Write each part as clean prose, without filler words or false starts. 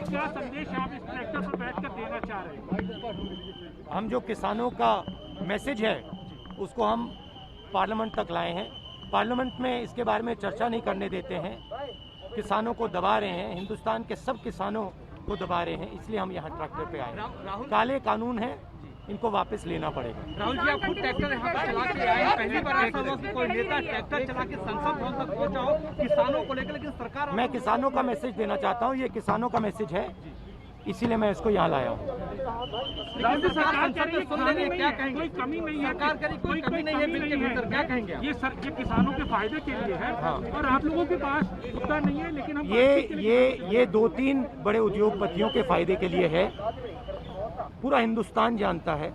क्या संदेश आप इस ट्रैक्टर पर बैठकर देना चाह रहे हैं? हम जो किसानों का मैसेज है उसको हम पार्लियामेंट तक लाए हैं। पार्लियामेंट में इसके बारे में चर्चा नहीं करने देते हैं, किसानों को दबा रहे हैं, हिंदुस्तान के सब किसानों को दबा रहे हैं, इसलिए हम यहाँ ट्रैक्टर पे आए। काले कानून है, इनको वापस लेना पड़ेगा। राहुल जी, आप खुद ट्रैक्टर यहाँ पर चला के आए हैं, पहली बार ऐसा हुआ कि कोई नेता ट्रैक्टर चला के संसद भवन तक पहुँचा हो किसानों को लेकर, लेकिन सरकार। मैं किसानों का मैसेज देना चाहता हूँ, ये किसानों का मैसेज है, इसीलिए मैं इसको यहाँ लाया हूँ। सरकार कह रही है सुन रही है, क्या कहेंगे? कोई कमी नहीं है, सरकार कह रही कोई कमी नहीं है बिल के भीतर, क्या कहेंगे? ये किसानों के फायदे के लिए है। हाँ। और आप लोगों के पास उत्तर नहीं है, लेकिन हम ये 2-3 बड़े उद्योगपतियों के फायदे के लिए है। पूरा हिंदुस्तान जानता है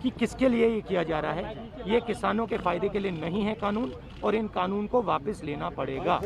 कि किसके लिए ये किया जा रहा है। ये किसानों के फायदे के लिए नहीं है कानून, और इन कानून को वापस लेना पड़ेगा।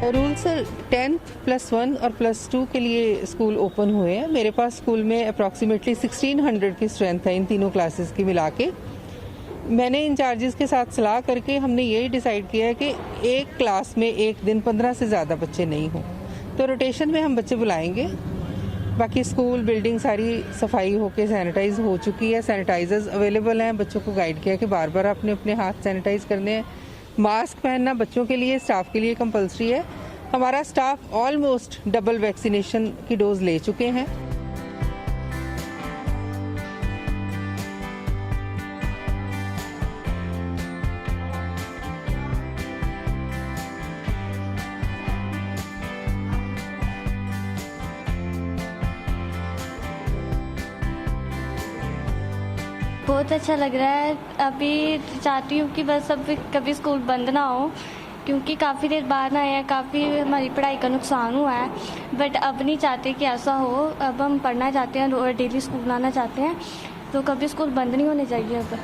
रूल सर 10+1 और +2 के लिए स्कूल ओपन हुए हैं। मेरे पास स्कूल में अप्रॉक्सीमेटली 1600 की स्ट्रेंथ है इन तीनों क्लासेस की मिला के। मैंने इंचार्जेस के साथ सलाह करके हमने यही डिसाइड किया है कि एक क्लास में एक दिन 15 से ज़्यादा बच्चे नहीं हों, तो रोटेशन में हम बच्चे बुलाएंगे। बाकी स्कूल बिल्डिंग सारी सफाई होके सैनिटाइज हो चुकी है, सैनिटाइजर्स अवेलेबल हैं। बच्चों को गाइड किया कि बार बार आपने अपने हाथ सैनिटाइज करने हैं। मास्क पहनना बच्चों के लिए, स्टाफ के लिए कंपलसरी है। हमारा स्टाफ ऑलमोस्ट डबल वैक्सीनेशन की डोज ले चुके हैं। बहुत अच्छा लग रहा है। अभी चाहती हूँ कि बस अब कभी स्कूल बंद ना हो, क्योंकि काफ़ी देर बाद आए हैं, काफ़ी हमारी पढ़ाई का नुकसान हुआ है। बट अब नहीं चाहते कि ऐसा हो। अब हम पढ़ना चाहते हैं और डेली स्कूल आना चाहते हैं, तो कभी स्कूल बंद नहीं होने चाहिए अब।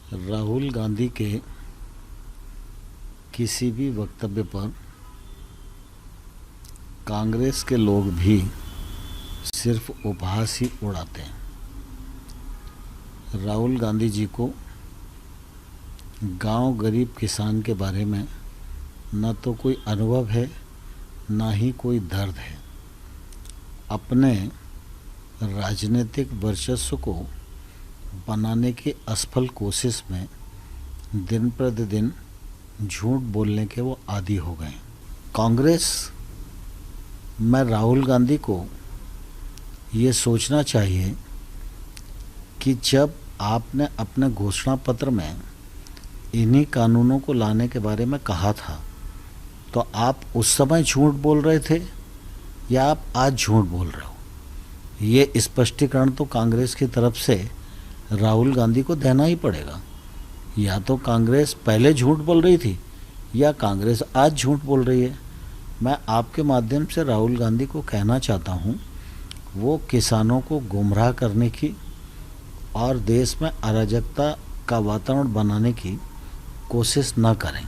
राहुल गांधी के किसी भी वक्तव्य पर कांग्रेस के लोग भी सिर्फ उपहास ही उड़ाते हैं। राहुल गांधी जी को गांव गरीब किसान के बारे में न तो कोई अनुभव है, ना ही कोई दर्द है। अपने राजनीतिक वर्चस्व को बनाने की असफल कोशिश में दिन प्रतिदिन झूठ बोलने के वो आदी हो गए। कांग्रेस में राहुल गांधी को ये सोचना चाहिए कि जब आपने अपने घोषणा पत्र में इन्हीं कानूनों को लाने के बारे में कहा था, तो आप उस समय झूठ बोल रहे थे या आप आज झूठ बोल रहे हो? ये स्पष्टीकरण तो कांग्रेस की तरफ से राहुल गांधी को देना ही पड़ेगा। या तो कांग्रेस पहले झूठ बोल रही थी या कांग्रेस आज झूठ बोल रही है। मैं आपके माध्यम से राहुल गांधी को कहना चाहता हूँ, वो किसानों को गुमराह करने की और देश में अराजकता का वातावरण बनाने की कोशिश न करें।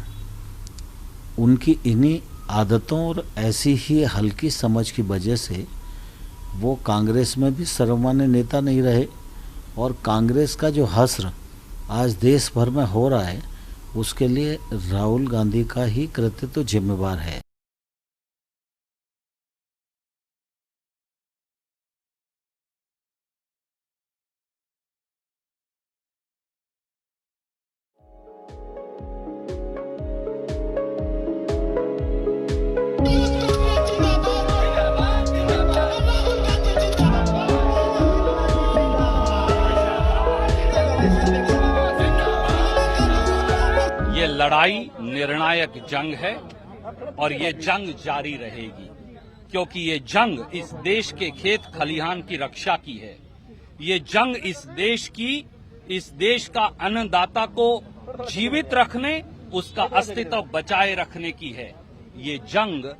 उनकी इन्हीं आदतों और ऐसी ही हल्की समझ की वजह से वो कांग्रेस में भी सर्वमान्य नेता नहीं रहे, और कांग्रेस का जो हश्र आज देश भर में हो रहा है उसके लिए राहुल गांधी का ही कृतित्व जिम्मेवार है। ये लड़ाई निर्णायक जंग है और ये जंग जारी रहेगी, क्योंकि ये जंग इस देश के खेत खलिहान की रक्षा की है। ये जंग इस देश का अन्नदाता को जीवित रखने, उसका अस्तित्व बचाए रखने की है। ये जंग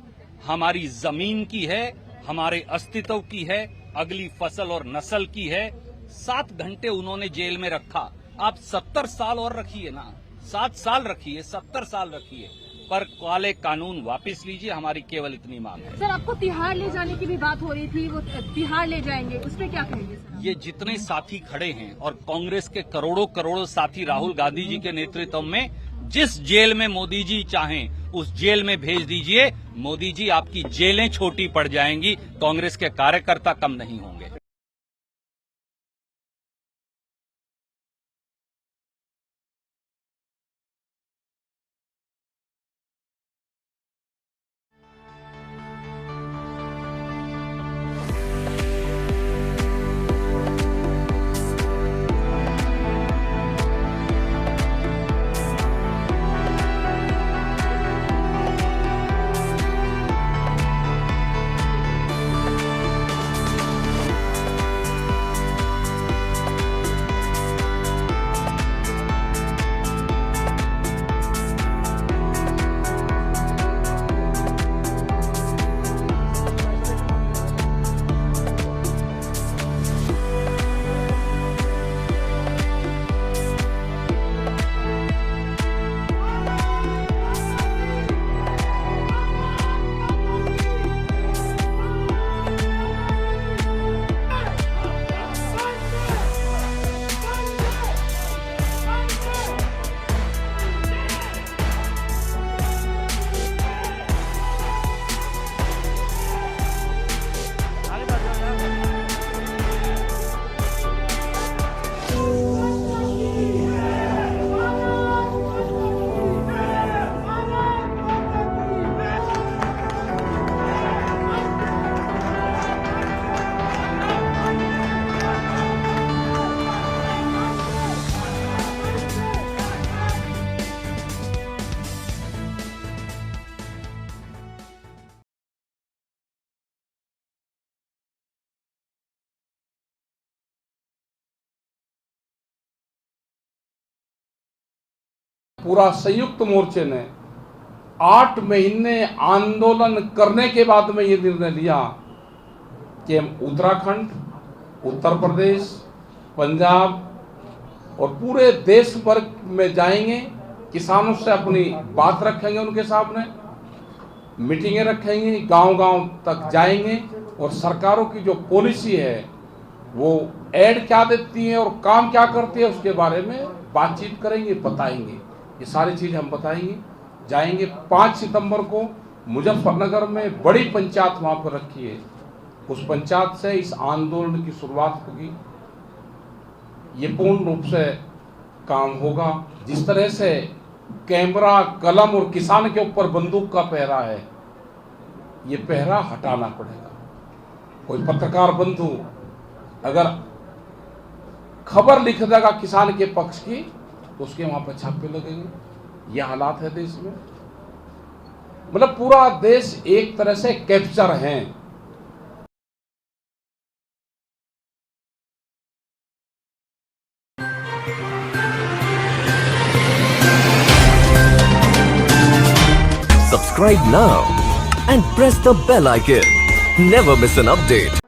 हमारी जमीन की है, हमारे अस्तित्व की है, अगली फसल और नस्ल की है। 7 घंटे उन्होंने जेल में रखा, आप 70 साल और रखिए ना, 7 साल रखिए, 70 साल रखिए, पर काले कानून वापस लीजिए। हमारी केवल इतनी मांग है। सर, आपको तिहाड़ ले जाने की भी बात हो रही थी, वो तिहाड़ ले जाएंगे, उस पर क्या कहेंगे सर? ये जितने साथी खड़े हैं और कांग्रेस के करोड़ों करोड़ों साथी राहुल गांधी जी के नेतृत्व में जिस जेल में मोदी जी चाहें उस जेल में भेज दीजिए। मोदी जी, आपकी जेलें छोटी पड़ जाएंगी, कांग्रेस के कार्यकर्ता कम नहीं होंगे। पूरा संयुक्त मोर्चे ने 8 महीने आंदोलन करने के बाद में ये निर्णय लिया कि हम उत्तराखंड, उत्तर प्रदेश, पंजाब, और पूरे देश भर में जाएंगे, किसानों से अपनी बात रखेंगे, उनके सामने मीटिंगें रखेंगे, गांव-गांव तक जाएंगे और सरकारों की जो पॉलिसी है वो ऐड क्या देती है और काम क्या करती है उसके बारे में बातचीत करेंगे, बताएंगे। ये सारी चीज़ हम बताएंगे। जाएंगे 5 सितंबर को मुजफ्फरनगर में बड़ी पंचायत वहाँ पर रखी है, उस पंचायत से इस आंदोलन की शुरुआत होगी। ये पूर्ण रूप से काम होगा। जिस तरह से कैमरा, कलम और किसान के ऊपर बंदूक का पहरा है, ये पहरा हटाना पड़ेगा। कोई पत्रकार बंधु अगर खबर लिख देगा किसान के पक्ष की तो उसके वहां पर छापे लगेंगे। यह हालात है देश में। मतलब पूरा देश एक तरह से कैप्चर है। Subscribe now and press the bell icon. Never miss an update.